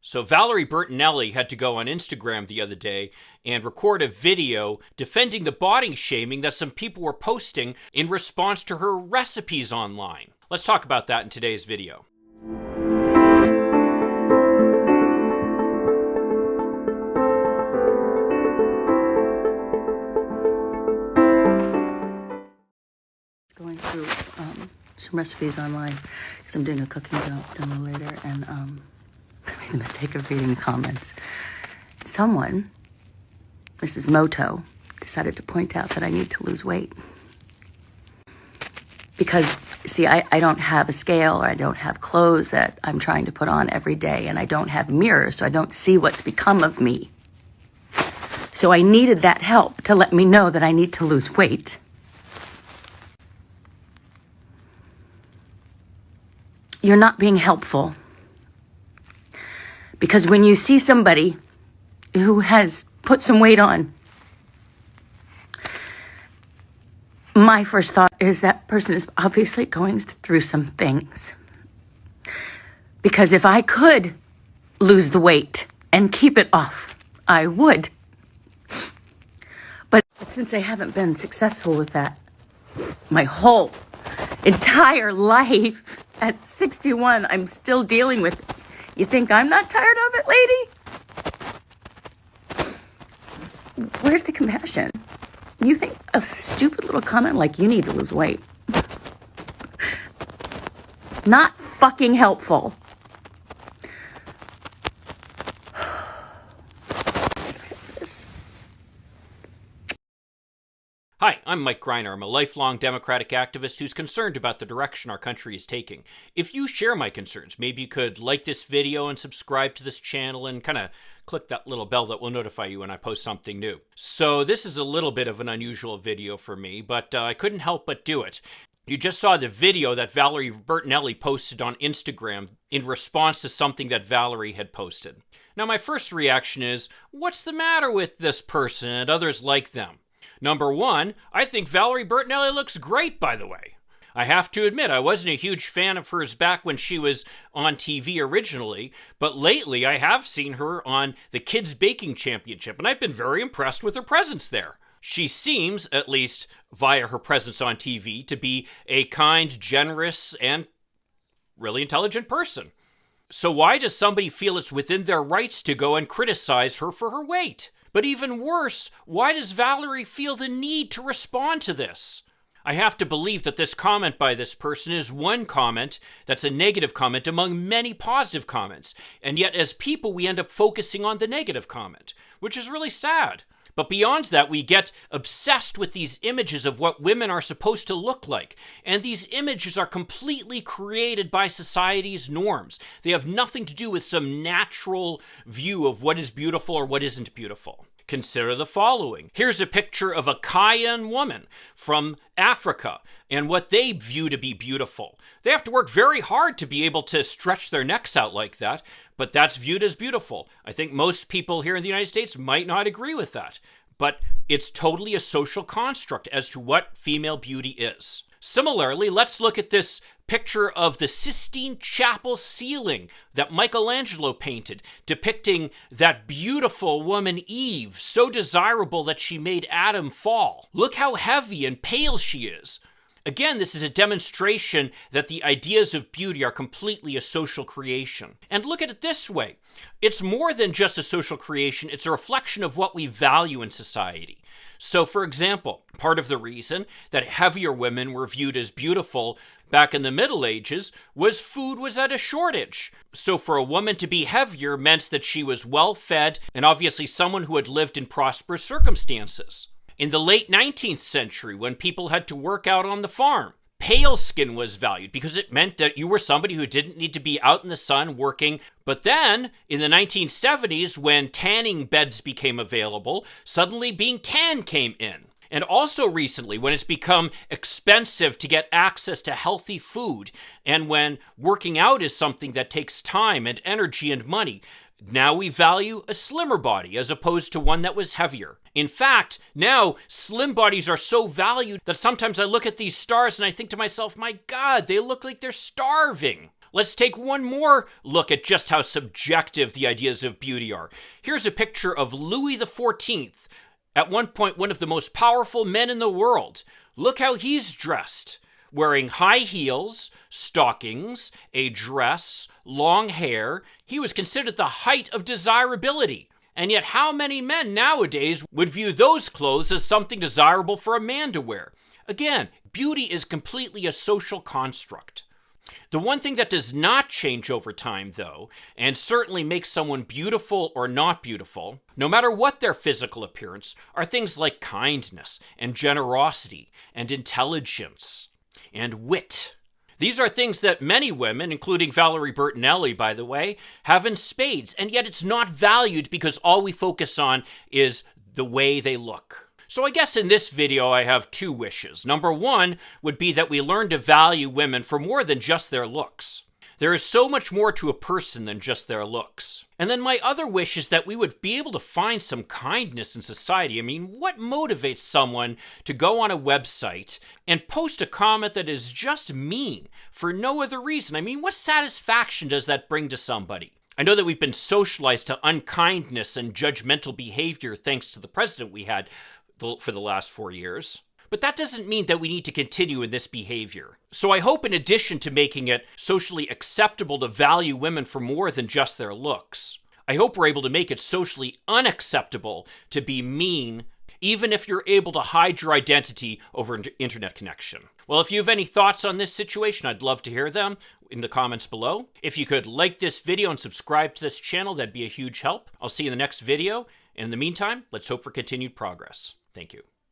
So Valerie Bertinelli had to go on Instagram the other day and record a video defending the body shaming that some people were posting in response to her recipes online. Let's talk about that in today's video. Going through some recipes online because I'm doing a cooking demo later, and I made the mistake of reading the comments. Someone, Mrs. Moto, decided to point out that I need to lose weight. Because, see, I don't have a scale, or I don't have clothes that I'm trying to put on every day, and I don't have mirrors, so I don't see what's become of me. So I needed that help to let me know that I need to lose weight. You're not being helpful. Because when you see somebody who has put some weight on, my first thought is that person is obviously going through some things. Because if I could lose the weight and keep it off, I would. But since I haven't been successful with that my whole entire life, at 61, I'm still dealing with it. You think I'm not tired of it, lady? Where's the compassion? You think a stupid little comment like you need to lose weight? Not fucking helpful. Hi, I'm Mike Greiner. I'm a lifelong Democratic activist who's concerned about the direction our country is taking. If you share my concerns, maybe you could like this video and subscribe to this channel and kind of click that little bell that will notify you when I post something new. So this is a little bit of an unusual video for me, but I couldn't help but do it. You just saw the video that Valerie Bertinelli posted on Instagram in response to something that Valerie had posted. Now, my first reaction is, what's the matter with this person and others like them? Number one, I think Valerie Bertinelli looks great, by the way. I have to admit, I wasn't a huge fan of hers back when she was on TV originally, but lately I have seen her on the Kids Baking Championship, and I've been very impressed with her presence there. She seems, at least via her presence on TV, to be a kind, generous, and really intelligent person. So why does somebody feel it's within their rights to go and criticize her for her weight? But even worse, why does Valerie feel the need to respond to this? I have to believe that this comment by this person is one comment that's a negative comment among many positive comments. And yet, as people, we end up focusing on the negative comment, which is really sad. But beyond that, we get obsessed with these images of what women are supposed to look like. And these images are completely created by society's norms. They have nothing to do with some natural view of what is beautiful or what isn't beautiful. Consider the following. Here's a picture of a Kayan woman from Africa and what they view to be beautiful. They have to work very hard to be able to stretch their necks out like that, but that's viewed as beautiful. I think most people here in the United States might not agree with that, but it's totally a social construct as to what female beauty is. Similarly, let's look at this picture of the Sistine Chapel ceiling that Michelangelo painted, depicting that beautiful woman Eve, so desirable that she made Adam fall. Look how heavy and pale she is. Again, this is a demonstration that the ideas of beauty are completely a social creation. And look at it this way. It's more than just a social creation. It's a reflection of what we value in society. So, for example, part of the reason that heavier women were viewed as beautiful back in the Middle Ages was food was at a shortage. So for a woman to be heavier meant that she was well-fed and obviously someone who had lived in prosperous circumstances. In the late 19th century, when people had to work out on the farm, pale skin was valued because it meant that you were somebody who didn't need to be out in the sun working. But then, in the 1970s, when tanning beds became available, suddenly being tan came in. And also recently, when it's become expensive to get access to healthy food, and when working out is something that takes time and energy and money, now we value a slimmer body as opposed to one that was heavier. In fact, now slim bodies are so valued that sometimes I look at these stars and I think to myself, my God, they look like they're starving. Let's take one more look at just how subjective the ideas of beauty are. Here's a picture of Louis XIV, at one point one of the most powerful men in the world. Look how he's dressed, wearing high heels, stockings, a dress, long hair. He was considered the height of desirability. And yet how many men nowadays would view those clothes as something desirable for a man to wear? Again, beauty is completely a social construct. The one thing that does not change over time, though, and certainly makes someone beautiful or not beautiful, no matter what their physical appearance, are things like kindness and generosity and intelligence and wit. These are things that many women, including Valerie Bertinelli, by the way, have in spades, and yet it's not valued because all we focus on is the way they look. So I guess in this video I have two wishes. Number one would be that we learn to value women for more than just their looks. There is so much more to a person than just their looks. And then my other wish is that we would be able to find some kindness in society. I mean, what motivates someone to go on a website and post a comment that is just mean for no other reason? I mean, what satisfaction does that bring to somebody? I know that we've been socialized to unkindness and judgmental behavior thanks to the president we had for the last 4 years. But that doesn't mean that we need to continue in this behavior. So I hope in addition to making it socially acceptable to value women for more than just their looks, I hope we're able to make it socially unacceptable to be mean, even if you're able to hide your identity over an internet connection. Well, if you have any thoughts on this situation, I'd love to hear them in the comments below. If you could like this video and subscribe to this channel, that'd be a huge help. I'll see you in the next video. And in the meantime, let's hope for continued progress. Thank you.